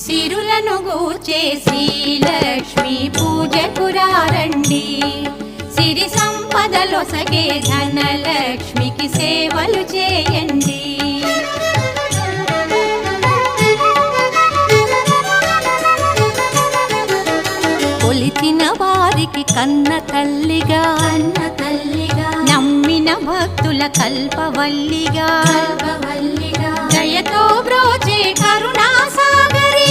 సిరులను గూర్చే శ్రీలక్ష్మి పూజకు రండి, సిరి సంపదలొసగే ధనలక్ష్మికి సేవలు చేయండి. కొలిచిన వారికి కన్న తల్లిగా నమ్మిన భక్తుల కల్పవల్లిగా దయతో బ్రోచే కరుణా సాగరి